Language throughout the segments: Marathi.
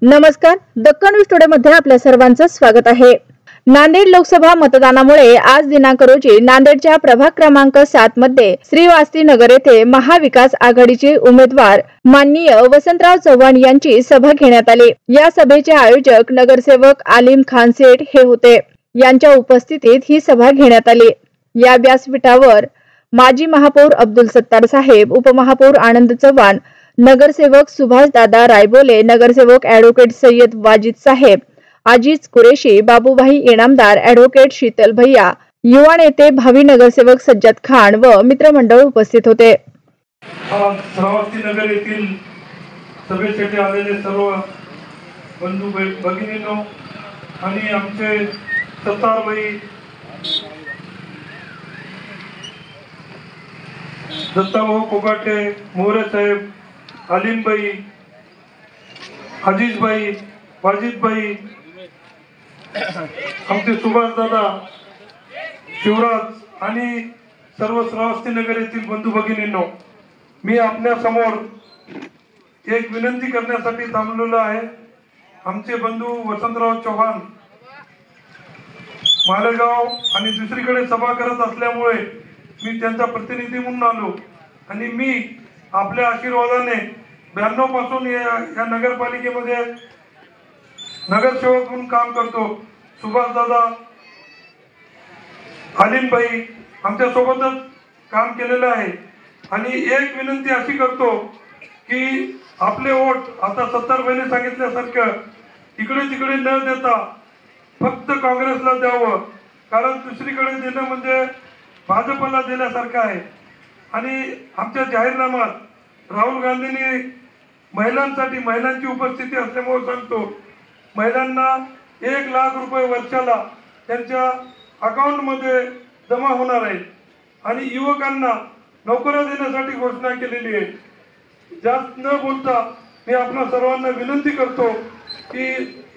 नमस्कार, दक्कन न्यूज टुडे मध्ये आपल्या सर्वांचं स्वागत आहे। नांदेड लोकसभा मतदानामुळे आज दिनांक रोजी नांदेडच्या प्रभाग क्रमांक 7 मध्ये श्रीवास्ती नगर येथे महाविकास आघाडीचे उमेदवार माननीय वसंतराव चव्हाण यांची सभा घेण्यात आली। या सभेचे आयोजक नगरसेवक आलिम खान सेठ हे होते। यांच्या उपस्थितीत ही सभा घेण्यात आली। या व्यासपीठावर माजी महापौर अब्दुल सत्तार साहेब, उपमहापौर आनंद चव्हाण, नगरसेवक सुभाष दादा रायबोले, नगरसेवक ॲडव्होकेट सय्यद वाजिद साहेब, आजीज कुरेशी, बाबूभाई इनामदार, ॲडव्होकेट शीतल भैया, युवा नेते भावी नगरसेवक सज्जद खान व मित्रमंडळ उपस्थित होते। श्रावस्ती नगर येथील सभेसाठी आलेले सर्व बंधू भगिनींनो आणि आमचे सत्तारभाई दत्ताभाऊ कोगाटे, मोरे साहेब, आलिमभाई, अजीजभाई, वाजिदभाई, आमचे सुभाष दादा, शिवराज आणि सर्व श्रावस्ती नगर येथील बंधू भगिनींनो, मी आपल्या समोर एक विनंती करण्यासाठी थांबलेलो आहे। आमचे बंधू वसंतराव चव्हाण मालेगाव आणि दुसरीकडे सभा करत असल्यामुळे मी त्यांचा प्रतिनिधी म्हणून आलो आणि मी आपल्या आशीर्वादाने 92 पासून या नगरपालिकेमध्ये नगरसेवक म्हणून काम करतो। सुभाष दादा, आलिमभाई आमच्या सोबतच काम केलेलं आहे आणि एक विनंती अशी करतो की आपले वोट आता सत्तारभाईने सांगितल्यासारखं इकडे तिकडे न देता फक्त काँग्रेसला द्यावं, कारण दुसरीकडे देणं म्हणजे भाजपला दिल्यासारखं आहे। आणि आमच्या जाहीरनाम्यात राहुल गांधींनी महिलांसाठी महिलांची उपस्थिती असल्यामुळे सांगतो, महिलांना 1 लाख रुपये वर्षाला त्यांच्या अकाउंटमध्ये जमा होणार आहे आणि युवकांना नोकऱ्या देण्यासाठी घोषणा केलेली आहे। जास्त न बोलता मी आपल्या सर्वांना विनंती करतो की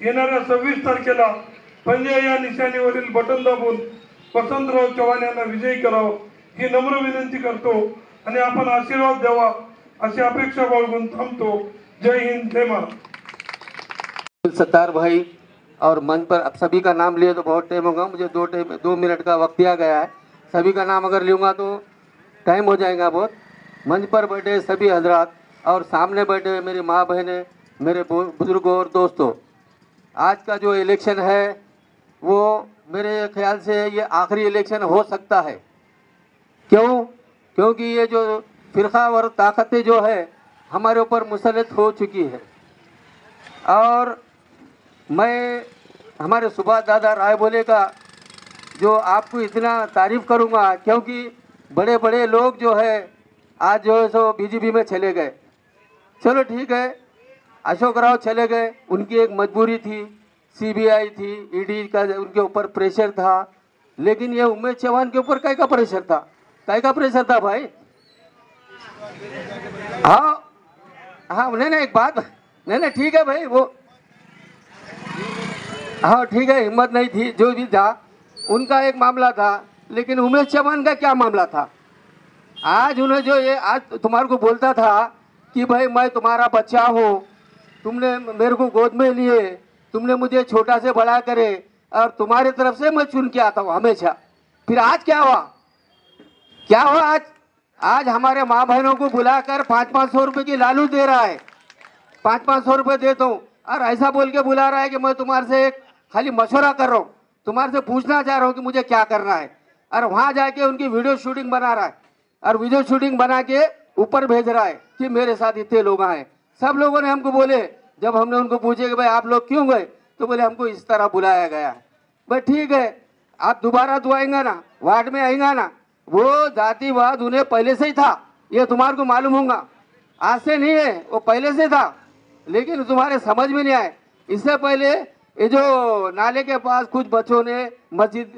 येणाऱ्या 26 तारखेला पंजा या निशाणीवरील बटन दाबून वसंतराव चव्हाण यांना विजयी करावं ही नम्र विनंती करतो आणि आपण आशीर्वाद द्यावा अशी अपेक्षा बाळगून थांबतो। जय हिंद, जय महाराष्ट्र। सत्तार भाई और मंच पर अब सभी का नाम लिए तो बहुत टाइम होगा, मुझे 2 मिनट का वक्त दिया गया है। सभी का नाम अगर लूँगा तो टाइम हो जाएगा बहुत। मंच पर बैठे सभी हजरात और सामने बैठे मेरी माँ बहनें, मेरे बुजुर्गों और दोस्तों, आज का जो इलेक्शन है वो मेरे ख्याल से ये आखिरी इलेक्शन हो सकता है। क्यों? क्योंकि ये जो फिरका और ताकतें जो है हमारे ऊपर मुसल्लत हो चुकी है। और मैं हमारे सुभाष दादा रायबोले का जो आपको इतना तारीफ़ करूँगा, क्योंकि बड़े बड़े लोग जो है आज जो है सो बीजेपी में चले गए। चलो ठीक है, अशोक राव चले गए, उनकी एक मजबूरी थी, सीबीआई थी, ईडी का उनके ऊपर प्रेशर था, लेकिन ये उमेश चौहान के ऊपर का प्रेशर था? काय का प्रेशर था भाई? हाँ हाँ, नहीं एक बात, नहीं ठीक है भाई, वो हाँ ठीक है, हिम्मत नहीं थी, जो भी था उनका एक मामला था, लेकिन उमेश चौहान का क्या मामला था? आज उन्हें जो ये आज तुम्हारे को बोलता था कि भाई मैं तुम्हारा बच्चा हूँ, तुमने मेरे को गोद में लिए, तुमने मुझे छोटा से बड़ा करे और तुम्हारी तरफ से मैं चुन के आता हूँ हमेशा। फिर आज क्या हुआ? क्या हुआ आज? आज हमारे माँ बहनों को बुलाकर 500-500 रुपये की लालूच दे रहा है। 500-500 रुपये देता हूँ और ऐसा बोल के बुला रहा है कि मैं तुम्हारे से एक खाली मशवरा कर रहा हूँ, तुम्हारे से पूछना चाह रहा हूँ कि मुझे क्या करना है। और वहाँ जाके उनकी वीडियो शूटिंग बना रहा है और वीडियो शूटिंग बना के ऊपर भेज रहा है कि मेरे साथ इतने लोग आए। सब लोगों ने हमको बोले, जब हमने उनको पूछे कि भाई आप लोग क्यों गए, तो बोले हमको इस तरह बुलाया गया है। भाई ठीक है, आप दोबारा तो आएंगे ना, वार्ड में आएंगे ना, वो जातिवाद उन्हें पहले से ही था, ये तुम्हारे को मालूम होगा, आज से नहीं है, वो पहले से था, लेकिन तुम्हारे समझ में नहीं आए। इससे पहले ये जो नाले के पास कुछ बच्चों ने मस्जिद,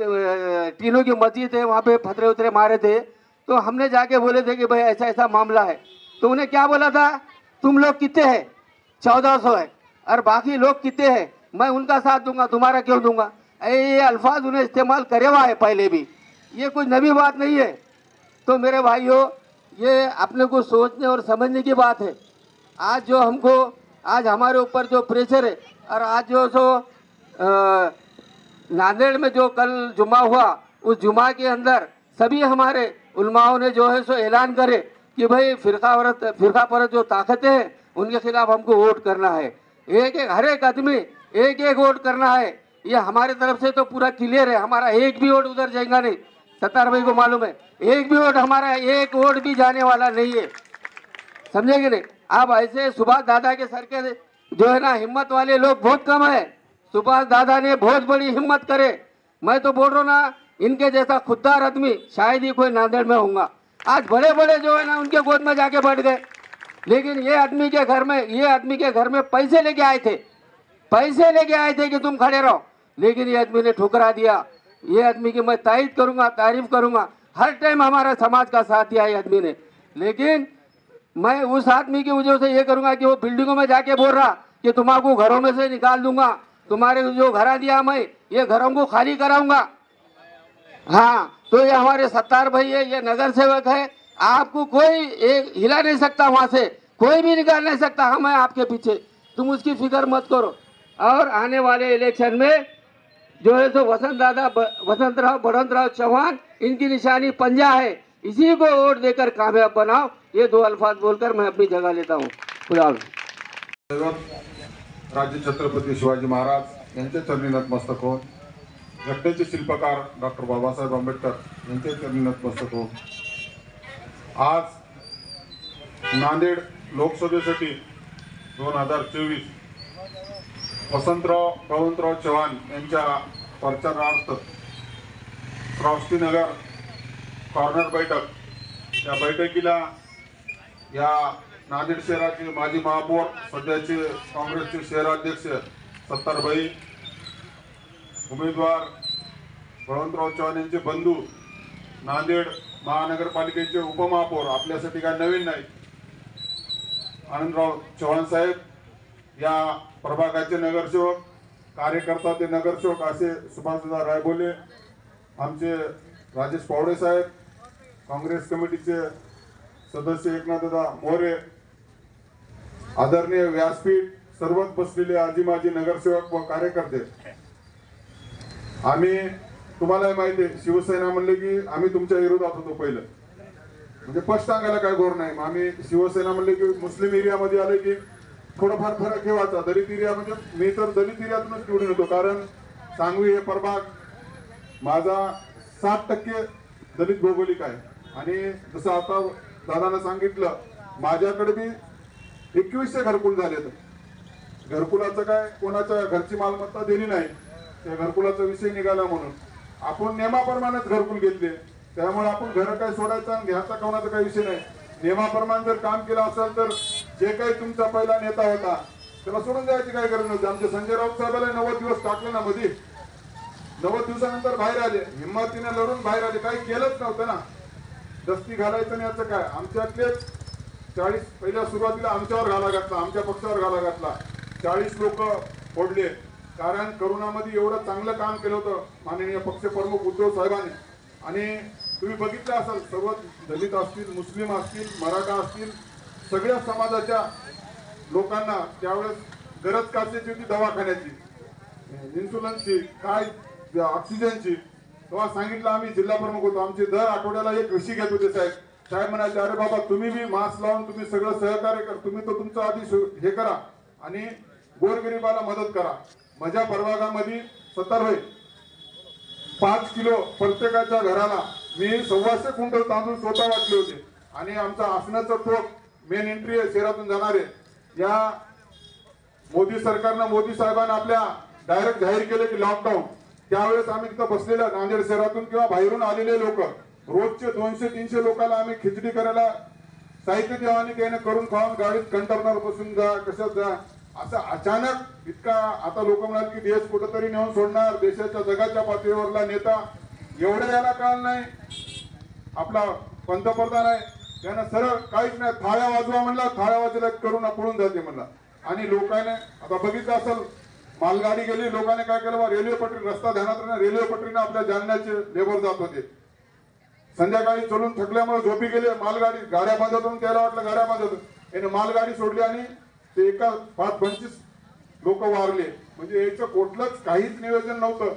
तीनों की मस्जिद है, वहाँ पे फतरे उतरे मारे थे, तो हमने जाके बोले थे कि भाई ऐसा ऐसा मामला है। तो उन्हें क्या बोला था, तुम लोग कितने हैं? 1400 है और बाकी लोग कितने हैं, मैं उनका साथ दूंगा, तुम्हारा क्यों दूंगा? ये अल्फाज उन्हें इस्तेमाल करे हुआ है पहले भी, ये कुछ नई बात नहीं है। तो मेरे भाइयों, ये अपने को सोचने और समझने की बात है। आज जो हमको आज हमारे ऊपर जो प्रेशर है, और आज जो नांदेड़ में जो कल जुमा हुआ, उस जुमा के अंदर सभी हमारे उलमाओं ने जो है सो ऐलान करे कि भाई फिरका परस्त जो ताकतें हैं उनके खिलाफ हमको वोट करना है। हर एक आदमी एक एक वोट करना है। ये हमारे तरफ से तो पूरा क्लियर है, हमारा एक भी वोट उधर जाएगा नहीं। सत्तार भाई को मालूम है, एक भी वोट हमारा, एक वोट भी जाने वाला नहीं है, समझेंगे नहीं। अब ऐसे सुभाष दादा के सर के जो है ना हिम्मत वाले लोग बहुत कम है। सुभाष दादा ने बहुत बड़ी हिम्मत करे। मैं तो बोल रहा हूँ ना, इनके जैसा खुददार आदमी शायद ही कोई नांदेड़ में होगा। आज बड़े बड़े जो है ना उनके गोद में जाके बैठ गए, लेकिन ये आदमी के घर में पैसे लेके आए थे कि तुम खड़े रहो, लेकिन ये आदमी ने ठुकरा दिया। ये आदमी की मैं तारीफ करूंगा, तारीफ करूंगा। हर टाइम हमारा समाज का साथ दिया ये आदमी ने, लेकिन मैं उस आदमी की वजह से ये करूंगा कि वो बिल्डिंगों में जाके बोल रहा कि तुम्हारा घरों में से निकाल दूंगा, तुम्हारे जो घर दिया मैं ये घरों को खाली कराऊंगा। हाँ, तो ये हमारे सत्तार भाई है, ये नगर सेवक है, आपको कोई एक हिला नहीं सकता, वहां से कोई भी निकाल नहीं सकता। हम हैं आपके पीछे, तुम उसकी फिक्र मत करो। और आने वाले इलेक्शन में जो है तो वसंतराव बड़वंतराव चौहान, इनकी निशानी पंजा है, इसी को वोट देकर कामयाब बनाओ। ये दो अल्फाज बोलकर मैं अपनी जगह लेता हूँ। खुदा राज्य छत्रपती शिवाजी महाराज यांचे चरणी नतमस्तक होऊन, घटनेचे शिल्पकार डॉक्टर बाबासाहेब आंबेडकर यांचे चरणी नतमस्तक होऊन आज नांदेड लोकसभेसाठी 2024 वसंतराव बळवंतराव चव्हाण यांच्या प्रचारार्थ श्रावस्तीनगर कॉर्नर बैठक, या बैठकीला या नांदेड शहराचे माजी महापौर, सध्याचे काँग्रेसचे शहराध्यक्ष सत्तारभाई, उमेदवार बळवंतराव चव्हाण यांचे बंधू, नांदेड महानगरपालिकेचे उपमहापौर, आपल्यासाठी काय नवीन नाही, आनंदराव चव्हाण साहेब, या प्रभागाचे नगरसेवक, कार्यकर्ता ते नगरसेवक असे सुभाषदादा रायबोले, आमचे राजेश पावडे साहेब, काँग्रेस कमिटीचे सदस्य एकनाथदादा मोरे, आदरणीय व्यासपीठ, सर्वच बसलेले आजी माजी नगरसेवक व कार्यकर्ते, आम्ही तुम्हाला माहिती आहे शिवसेना म्हणले की आम्ही तुमच्या विरोधात होतो पहिलं, म्हणजे स्पष्ट सांगायला काय घोर नाही। आम्ही शिवसेना म्हणले की मुस्लिम एरियामध्ये आले की थोडाफार फरक ठेवायचा। दलित एरिया म्हणजे मी तर दलित एरियातूनच निवडून येतो, कारण सांगवी हे प्रभाग माझा 60% दलित भौगोलिक आहे। आणि जसं आता दादाने सांगितलं, माझ्याकडे बी 2100 घरकुल झालेत। घरकुलाचं काय कोणाच्या घरची मालमत्ता दिली नाही, त्या घरकुलाचा विषय निघाला म्हणून आपण नियमाप्रमाणेच घरकुल घेतले, त्यामुळे आपण घर काय सोडायचं आणि घ्यायचा कोणाचा काही विषय नाही। नियमाप्रमाणे जर काम केलं असेल तर जे काही तुमचा पहिला नेता होता त्याला सोडून द्यायची काही गरज नव्हती। आमचे संजय राऊत साहेबाला 90 दिवस टाकले ना मध्ये, 90 दिवसानंतर बाहेर आले, हिम्मतीने लढून बाहेर आले, काही केलंच नव्हतं ना, दस्ती घालायचं नाही याचं काय। आमच्यातले 40 पहिल्या सुरुवातीला आमच्यावर घाला घातला, आमच्या पक्षावर घाला घातला, 40 लोक फोडले, कारण करोनामध्ये एवढं चांगलं काम केलं होतं माननीय पक्षप्रमुख उद्धव साहेबांनी। आणि तुम्ही बघितलं असाल, सर्व दलित असतील, मुस्लिम असतील, मराठा असतील, सगळ्या समाजाच्या लोकांना त्यावेळेस गरज कासेची होती, दवाखान्याची, इन्शुरन्सची, काय ऑक्सिजनची। तेव्हा सांगितलं, आम्ही जिल्हा प्रमुख होतो, आमचे दर आठवड्याला एक विषय घेत होते साहेब। साहेब म्हणाले, अरे बाबा तुम्ही बी मास्क लावून तुम्ही सगळं सहकार्य करा, तुम्ही तो तुमचं आधी हे करा आणि गोरगरिबाला मदत करा। माझ्या प्रभागामध्ये 70 होय 5 किलो प्रत्येकाच्या घराला मी 125 क्विंटल तांदूळ स्वतः वाटले होते। आणि आमचा आसनाचा टोक मेन एंट्री आहे शहरातून जाणारे, या मोदी सरकारनं, मोदी साहेबांना आपल्या डायरेक्ट जाहीर केले की लॉकडाऊन, त्यावेळेस आम्ही तिथं बसलेल्या नांदेड शहरातून किंवा बाहेरून आलेले लोक रोजचे 200-300 लोकांना आम्ही खिचडी करायला साहित्य देवानी काही करून खाऊन गाडीत कंटेनर बसून जा, कशात जा, असं अचानक इतका। आता लोक म्हणाल की देश कुठेतरी नेऊन सोडणार, देशाच्या जगाच्या पातळीवरला नेता, एवढं याला काळ नाही। आपला पंतप्रधान आहे, त्यानं सरळ काहीच नाही, थाळ्या वाजवा म्हणला, थाळ्या वाजला करून पळून जाते म्हणला। आणि लोकांनी आता बघितलं असेल, मालगाडी गेली, लोकांनी काय केलं, रेल्वे पटरी, रस्ता ध्यानात राहणार, रेल्वे पटरीने आपल्या जालन्याचे लेबर जात होते, संध्याकाळी चलून थकल्यामुळे झोपी गेले, मालगाडी गाड्या बंद होऊन त्याला वाटलं गाड्या बंद होत, याने मालगाडी सोडली आणि ते एका 5-25 लोक वारले, म्हणजे याचं कुठलंच काहीच नियोजन नव्हतं.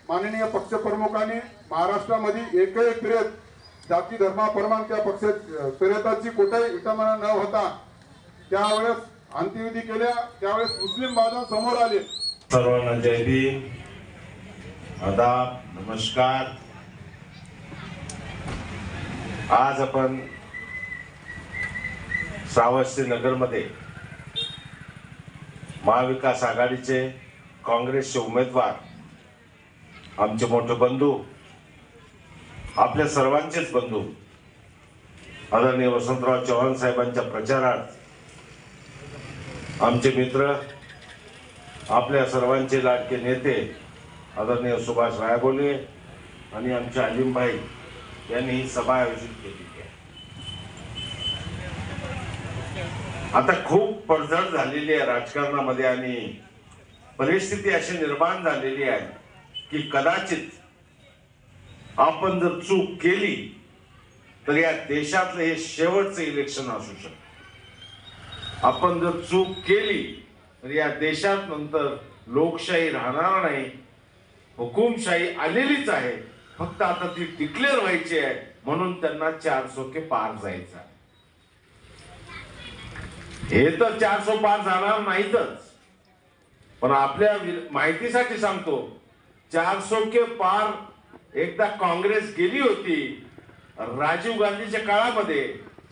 माननीय पक्षप्रमुखांनी महाराष्ट्रामध्ये एकही प्रेत जाती धर्माप्रमाण त्या पक्ष प्रेताची कुठेही विटंबना न होता त्यावेळेस अंत्यविधी केल्या. त्यावेळेस मुस्लिम बांधव समोर आले. सर्वांना जय भीम, आदाब, नमस्कार. आज आपण श्रावस्तीनगरमध्ये महाविकास आघाडीचे काँग्रेसचे उमेदवार, आमचे मोठे बंधू, आपल्या सर्वांचेच बंधू आदरणीय वसंतराव चव्हाण साहेबांच्या प्रचारार्थ आमचे मित्र, आपल्या सर्वांचे लाडके नेते आदरणीय सुभाष रायबोले आणि आमचे अलीमभाई यांनी ही सभा आयोजित केली आहे. आता खूप पडझड झालेली आहे राजकारणामध्ये आणि परिस्थिती अशी निर्माण झालेली आहे की कदाचित आपण जर चूक केली तर या देशातलं हे शेवटचं इलेक्शन असू शकतं. आपण जर चूक केली तर या देशात नंतर लोकशाही राहणार नाही, हुकुमशाही आलेलीच आहे. फक्त आता ती डिक्लेअर व्हायची आहे, म्हणून त्यांना 400 के पार जायचं आहे. हे तर 400 पार जाणार नाहीतच, पण आपल्या माहितीसाठी सांगतो, 400 के पार एकदा काँग्रेस गेली होती. राजीव गांधीच्या काळामध्ये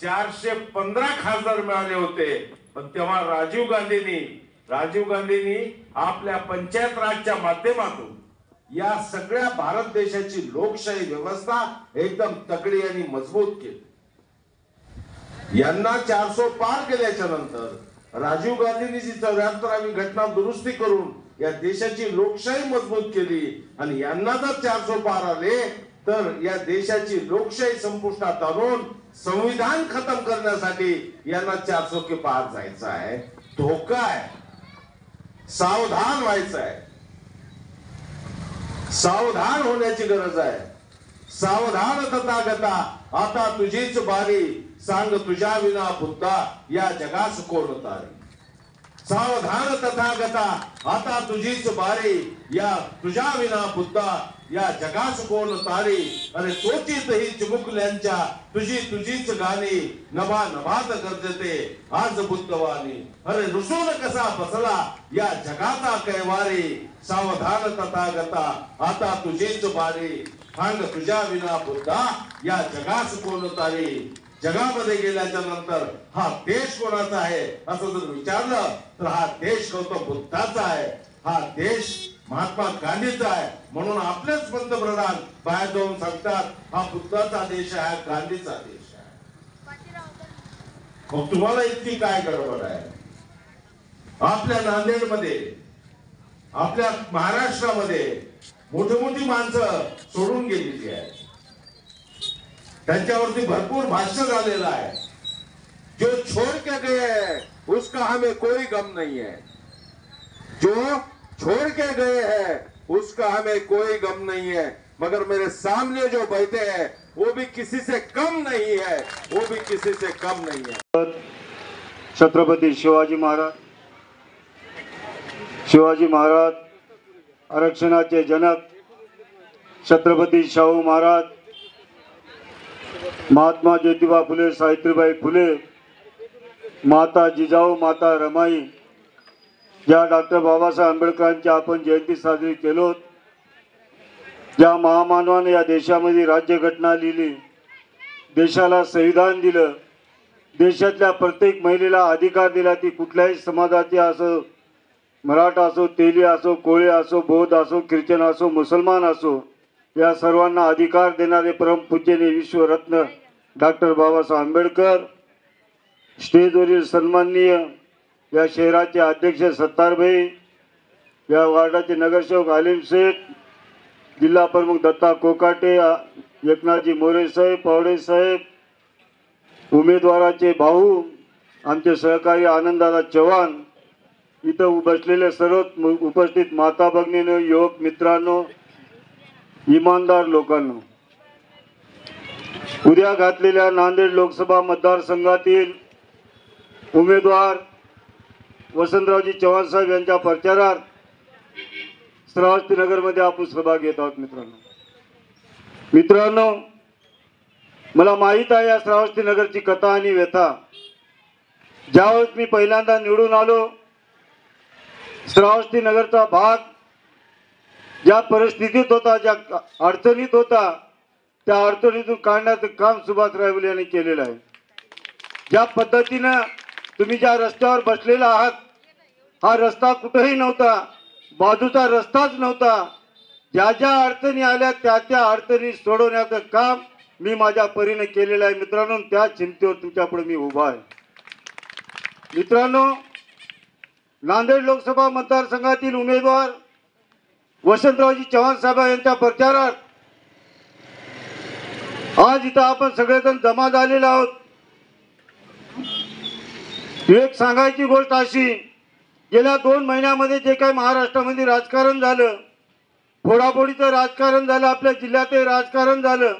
415 खासदार मिळाले होते, पण तेव्हा राजीव गांधींनी आपल्या पंचायत राजच्या माध्यमातून या सगळ्या भारत देशाची लोकशाही व्यवस्था एकदम तगडी आणि मजबूत केली. यांना 400 पार केल्याच्या नंतर राजीव गांधींनी जी 74वी घटना दुरुस्ती करून या देशाची लोकशाही मजबूत केली आणि यांना जर 400 पार आले तर या देशाची लोकशाही संपुष्टात आणून संविधान खतम करण्यासाठी यांना 400 के पार जायचं आहे. धोका आहे, सावधान व्हायचं आहे, सावधान होण्याची गरज आहे. सावधान तथागता, आता तुझीच बारी, सांग तुझ्या विना बुद्धा या जगास कोण तारी. सावधान तथागता, आता तुझीच बारी, या तुझ्या विना बुद्धा या जगास कोण तारी. अरे तोचीत ही चिमुकल्यांच्या तुझीच गाणी, नभा नभात गरजते आज बुद्धवाणी. अरे रुसून कसा बसला या जगाचा कैवारी, सावधान तथागता, आता तुझीच बारी, सांग तुझ्या विना बुद्धा या जगास कोण तारी. जगामध्ये गेल्याच्या नंतर हा देश कोणाचा आहे असं जर विचारलं तर हा देश गौतम बुद्धाचा आहे, हा देश महात्मा गांधीचा आहे. म्हणून आपलेच पंतप्रधान बाहेर जाऊन सांगतात हा बुद्धाचा देश आहे, गांधीचा देश आहे. मग तुम्हाला इतकी काय गडबड आहे? आपल्या नांदेडमध्ये, आपल्या महाराष्ट्रामध्ये मोठी माणसं सोडून गेलेली आहेत. त्यांच्यावरती भरपूर भाष्य झालेलं आहे. जो छोड़ के गए उसका हमें कोई गम नहीं है, जो छोड़ के गए हैं उसका हमें कोई गम नहीं है, मगर मेरे सामने जो बैठे हैं वो भी किसी से कम नहीं है, वो भी किसी से कम नहीं है. छत्रपती शिवाजी महाराज आरक्षणाचे जनक, छत्रपती शाहू महाराज, महात्मा ज्योतिबा फुले, सावित्रीबाई फुले, माता जिजाऊ, माता रमाई, ज्या डॉक्टर बाबासाहेब आंबेडकरांची आपण जयंती साजरी केलो, ज्या महामानवाने या देशामध्ये राज्यघटना लिहिली, देशाला संविधान दिलं, देशातल्या प्रत्येक महिलेला अधिकार दिला, ती कुठल्याही समाजाची असो, मराठा असो, तेली असो, कोळी असो, बौद्ध असो, ख्रिश्चन असो, मुसलमान असो, या सर्वांना अधिकार देणारे परमपूज्यनीय विश्वरत्न डॉक्टर बाबासाहेब आंबेडकर, स्टेजवरील सन्माननीय या शहराचे अध्यक्ष सत्तारभाई, या वार्डाचे नगरसेवक आलिम शेख, जिल्हा प्रमुख दत्ता कोकाटे, एकनाथजी मोरे साहेब, पावडे साहेब, उमेदवाराचे भाऊ, आमचे सहकारी आनंददादा चव्हाण, इथं बसलेले सर्व उपस्थित माता भगिनींनो, युवक मित्रांनो, इमानदार लोकांनो, उद्या घातलेल्या नांदेड लोकसभा मतदारसंघातील उमेदवार वसंतरावजी चव्हाण साहेब यांच्या प्रचारार्थ श्रावस्ती नगरमध्ये आपण सभा घेत आहोत. मित्रांनो, मला माहीत आहे या श्रावस्ती नगरची कथा आणि व्यथा. ज्यावेळेस मी पहिल्यांदा निवडून आलो, श्रावस्ती नगरचा भाग ज्या परिस्थितीत होता, ज्या अडचणीत होता, त्या अडचणीतून काढण्याचं काम सुभाष रायवले यांनी केलेलं आहे. ज्या पद्धतीनं तुम्ही ज्या रस्त्यावर बसलेला आहात, हा रस्ता कुठेही नव्हता, बाजूचा रस्ताच नव्हता. ज्या ज्या अडचणी आल्या त्या त्या अडचणी सोडवण्याचं काम मी माझ्या परीने केलेलं आहे. मित्रांनो, त्या चिंतेवर तुमच्यापुढे मी उभा आहे. मित्रांनो, नांदेड लोकसभा मतदारसंघातील उमेदवार वसंतरावजी चव्हाण साहेब यांच्या प्रचारात आज इथं आपण सगळेजण जमा झालेले आहोत. एक सांगायची गोष्ट अशी, गेल्या 2 महिन्यामध्ये जे काही महाराष्ट्रामध्ये राजकारण झालं, फोडाफोडीचं राजकारण झालं, आपल्या जिल्ह्यातही राजकारण झालं,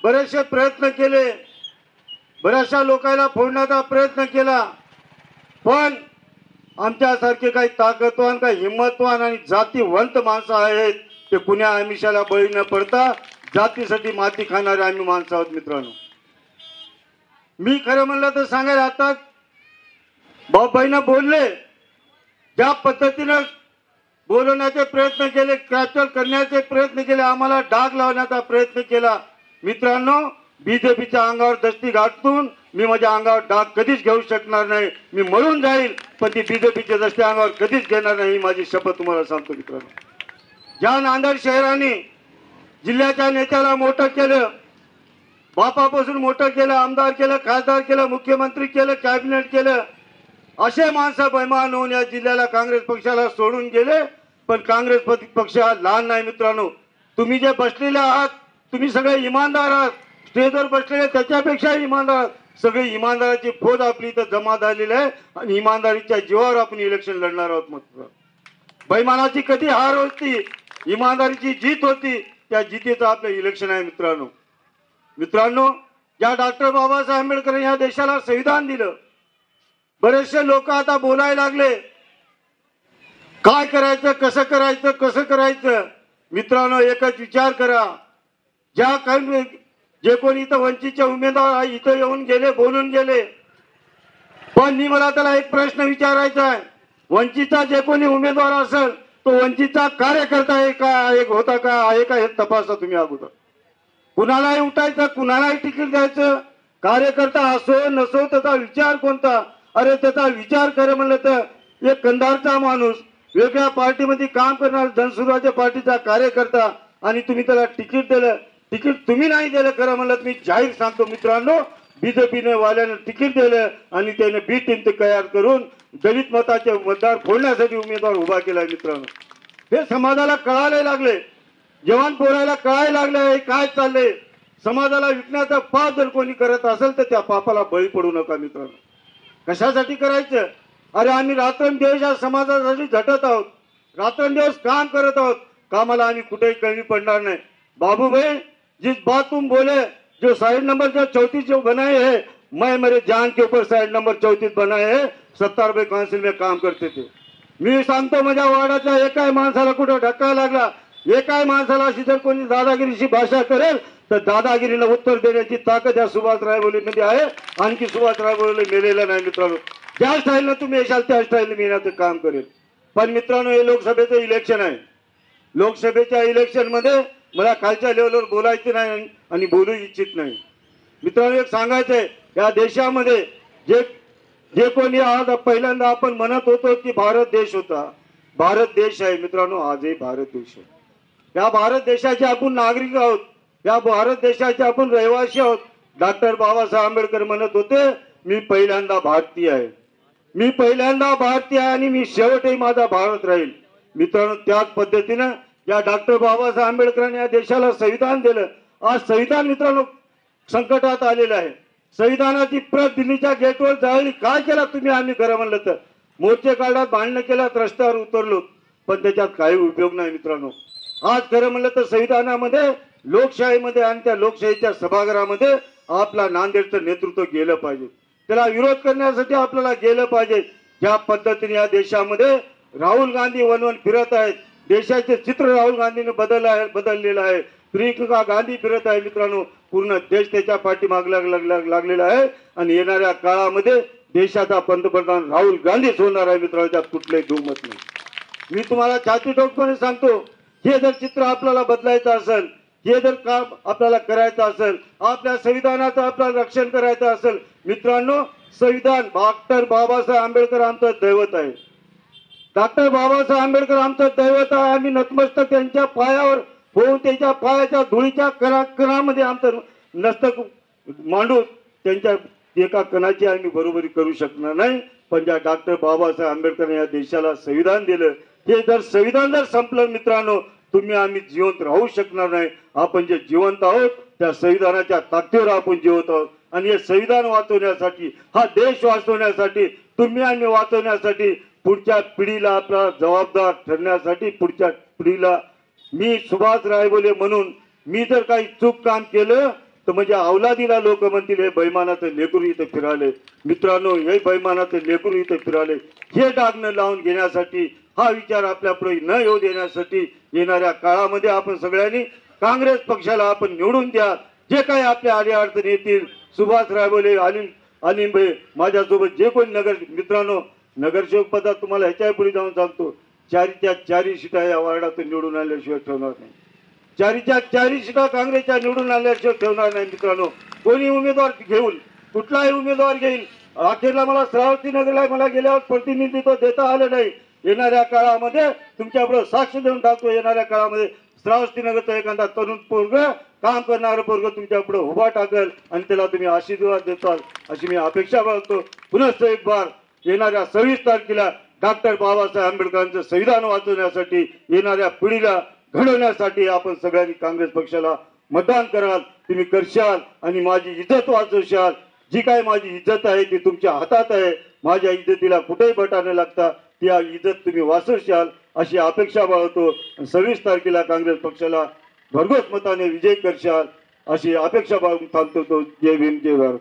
बरेचसे प्रयत्न केले, बऱ्याचशा लोकांना फोडण्याचा प्रयत्न केला, पण आमच्यासारखे काही ताकदवान, काही हिंमतवान आणि जातीवंत माणसं आहेत, ते कुण्या आमिषाला बळी न पडता जातीसाठी माती खाणारे आम्ही माणसं आहोत. मित्रांनो, मी खरं म्हणलं तर सांगायला, आता बाबाईनं बोलले, ज्या पद्धतीनं बोलवण्याचे प्रयत्न केले, कॅप्चर करण्याचे प्रयत्न केले, आम्हाला डाग लावण्याचा प्रयत्न केला. मित्रांनो, बीजेपीच्या अंगावर दस्ती घातून मी माझ्या अंगावर डाग कधीच घेऊ शकणार नाही. मी मरून जाईल, पण ती बीजेपीच्या दस्ती अंगावर कधीच घेणार नाही, माझी शपथ तुम्हाला सांगतो. मित्रांनो, ज्या नांदेड शहराने जिल्ह्याच्या नेत्याला मोठं केलं, बापापासून मोठं केलं, आमदार केलं, खासदार केलं, मुख्यमंत्री केलं, कॅबिनेट केलं, असे माणसं बैमान होऊन या जिल्ह्याला काँग्रेस पक्षाला सोडून गेले. पण काँग्रेस पक्ष हा लहान नाही. मित्रांनो, तुम्ही जे बसलेले आहात, तुम्ही सगळे इमानदार आहात, स्टेजवर बसलेले त्याच्यापेक्षा इमानदार आहात. सगळी इमानदाराची फौज आपली इथं जमा झालेली आहे आणि इमानदारीच्या जीवावर आपण इलेक्शन लढणार आहोत. मग बैमानाची कधी हार होती, इमानदारीची जीत होती, त्या जितीचं आपलं इलेक्शन आहे. मित्रांनो, ज्या डॉक्टर बाबासाहेब आंबेडकर या देशाला संविधान दिलं, बरेचसे लोक आता बोलायला लागले, काय करायचं, कसं करायचं, कसं करायचं. मित्रांनो, एकच विचार करा, ज्या काही जे कोणी इथं वंचितचे उमेदवार इथं येऊन गेले, बोलून गेले, पण मी मला त्याला एक प्रश्न विचारायचा आहे, वंचितचा जे कोणी उमेदवार असेल तो वंचितचा कार्यकर्ता आहे का, एक होता का, आहे का, हे तपासा तुम्ही अगोदर. कुणालाही उठायचं, कुणालाही तिकीट द्यायचं, कार्यकर्ता असो नसो, त्याचा विचार कोणता. अरे त्याचा विचार कर म्हणलं तर एक कंधारचा माणूस, वेगळ्या पार्टीमध्ये काम करणार, जनसुराज्य पार्टीचा कार्यकर्ता, आणि तुम्ही त्याला तिकीट दिलं. तिकीट तुम्ही नाही दिलं खरं म्हणलं, मी जाहीर सांगतो मित्रांनो, बीजेपीने वाल्यानं तिकीट दिलं आणि त्याने बी टीम तयार करून दलित मताचे मतदार फोडण्यासाठी उमेदवार उभा केलाय. मित्रांनो, हे समाजाला कळायला लागले, जवान पोरायला कळायला लागले काय चाललंय. समाजाला विकण्याचा पाप जर कोणी करत असेल तर त्या पापाला बळी पडू नका. मित्रांनो, कशासाठी करायचं? अरे आम्ही रात्रंदिवस या समाजासाठी झटत आहोत, रात्रंदिवस काम करत आहोत, कामाला आम्ही कुठेही कमी पडणार नाही. बाबू भाई, जिस बात तुम बोले, जो साइड नंबर जो 34 जो बनाए हैं, मैं मेरे जान के ऊपर साइड नंबर 34 बनाए हैं. 70 रुपये काउंसिल में काम करते थे. मी सांगतो, माझ्या वार्डाच्या एकाही माणसाला कुठं धक्का लागला, एकाही माणसाला अशी जर कोणी दादागिरीची भाषा करेल तर दादागिरीला उत्तर देण्याची ताकद या सुभाष रायवलीमध्ये आहे. आणखी सुभाष रायवली मेलेला नाही. मित्रांनो, ज्या स्टाईलनं तुम्ही येशाल त्या स्टाईलने मी येण्याचं काम करेल. पण मित्रांनो, हे लोकसभेचं इलेक्शन आहे. लोकसभेच्या इलेक्शन मध्ये मला खालच्या लेवलवर बोलायचं नाही आणि बोलू इच्छित नाही. मित्रांनो, एक सांगायचं आहे, या देशामध्ये जे कोणी आज पहिल्यांदा आपण म्हणत होतो की भारत देश होता, भारत देश आहे. मित्रांनो, आजही भारत देश आहे. या भारत देशाचे आपण नागरिक आहोत, या भारत देशाचे आपण रहिवासी आहोत. डॉक्टर बाबासाहेब आंबेडकर म्हणत होते, मी पहिल्यांदा भारतीय आहे, मी पहिल्यांदा भारतीय आहे आणि मी शेवटही माझा भारत राहील. मित्रांनो, त्याच पद्धतीनं या डॉक्टर बाबासाहेब आंबेडकरांनी या देशाला संविधान दिलं. आज संविधान मित्रांनो संकटात आलेलं आहे. संविधानाची प्रत दिल्लीच्या गेटवर जाळली. काय केला तुम्ही? आम्ही खरं म्हणलं तर मोर्चे काढात, भांडणं केल्यात, रस्त्यावर उतरलो, पण त्याच्यात काही उपयोग नाही. मित्रांनो, आज खरं म्हणलं तर संविधानामध्ये, लोकशाहीमध्ये आणि त्या लोकशाहीच्या सभागृहामध्ये आपला नांदेडचं नेतृत्व गेलं पाहिजे. त्याला विरोध करण्यासाठी आपल्याला गेलं पाहिजे. ज्या पद्धतीने या देशामध्ये राहुल गांधी वनवन फिरत आहेत, देशाचे चित्र राहुल गांधीने बदललेलं आहे. प्रियंका गांधी फिरत आहे मित्रांनो, पूर्ण देश त्याच्या पाठीमाग लागलेला आहे आणि येणाऱ्या काळामध्ये देशाचा पंतप्रधान राहुल गांधीच होणार आहे मित्रांनो, त्यात कुठलंही दुमत नाही. मी तुम्हाला छाती ठोकपणे सांगतो, हे जर चित्र आपल्याला बदलायचं असेल, हे जर काम आपल्याला करायचं असेल, आपल्या संविधानाचं आपल्याला रक्षण करायचं असेल मित्रांनो, संविधान डॉक्टर बाबासाहेब आंबेडकर आमचं दैवत आहे. डॉक्टर बाबासाहेब आंबेडकर आमचं दैवत आहे. आम्ही नतमस्तक त्यांच्या पायावर होऊन त्यांच्या पायाच्या धुळीच्या कणामध्ये आमचं नस्तक मांडून त्यांच्या एका कणाची आम्ही बरोबरी करू शकणार नाही. पण ज्या डॉक्टर बाबासाहेब आंबेडकरांनी या देशाला संविधान दिलं, हे जर संविधान जर संपलं मित्रांनो, तुम्ही आम्ही जिवंत राहू शकणार नाही. आपण जे जिवंत आहोत त्या संविधानाच्या ताकदीवर आपण जिवंत आहोत आणि हे संविधान वाचवण्यासाठी, हा देश वाचवण्यासाठी, तुम्ही आम्ही वाचवण्यासाठी, पुढच्या पिढीला आपला जबाबदार ठरण्यासाठी, पुढच्या पिढीला मी सुभाष रायबोले म्हणून मी जर काही चूक काम केलं तर म्हणजे अवलादीला लोक म्हणतील हे बैमानाचं लेकरू इथे फिराले. मित्रांनो, हे बैमानाचं लेकरू इथे फिराले, हे डाग न लावून घेण्यासाठी, हा विचार आपल्या पुढे न येऊ देण्यासाठी येणाऱ्या काळामध्ये आपण सगळ्यांनी काँग्रेस पक्षाला आपण निवडून द्या. जे काही आपल्या अडीअडचणी येतील, सुभाष रायबोले, अनिम भाई, माझ्यासोबत जे कोणी मित्रांनो नगरसेवक पदात तुम्हाला ह्याच्या पुढे जाऊन सांगतो, चारीच्या चारी सीटा या वार्डातून निवडून आल्याशिवाय ठेवणार नाही. चारीच्या चारी सीटा काँग्रेसच्या निवडून आल्याशिवाय ठेवणार नाही मित्रांनो. कोणी उमेदवार घेऊन, कुठलाही उमेदवार घेईल, अखेरला मला श्रावस्ती नगरला मला गेल्यावर प्रतिनिधित्व देता आलं नाही. येणाऱ्या काळामध्ये तुमच्याबरोबर साक्ष देऊन टाकतो, येणाऱ्या काळामध्ये श्रावस्ती नगरचा एखादा तरुण पोरग, काम करणारं पोरग तुमच्या पुढे उभा टाकेल आणि त्याला तुम्ही आशीर्वाद देताल अशी मी अपेक्षा बाळगतो. पुनश्च एक बार येणाऱ्या 26 तारखेला डॉक्टर बाबासाहेब आंबेडकरांचं संविधान वाचवण्यासाठी, येणाऱ्या पिढीला घडवण्यासाठी आपण सगळ्यांनी काँग्रेस पक्षाला मतदान कराल. तुम्ही करशाल आणि माझी इज्जत वाचवशाल. जी काय माझी इज्जत आहे ती तुमच्या हातात आहे. माझ्या इज्जतीला कुठेही बटाने लागता, ती इज्जत तुम्ही वाचवशाल अशी अपेक्षा बाळगतो. 26 तारखेला काँग्रेस पक्षाला भरघोस मताने विजय करशाल अशी अपेक्षा बाळगून थांबतो. जय भीम, जय भारत.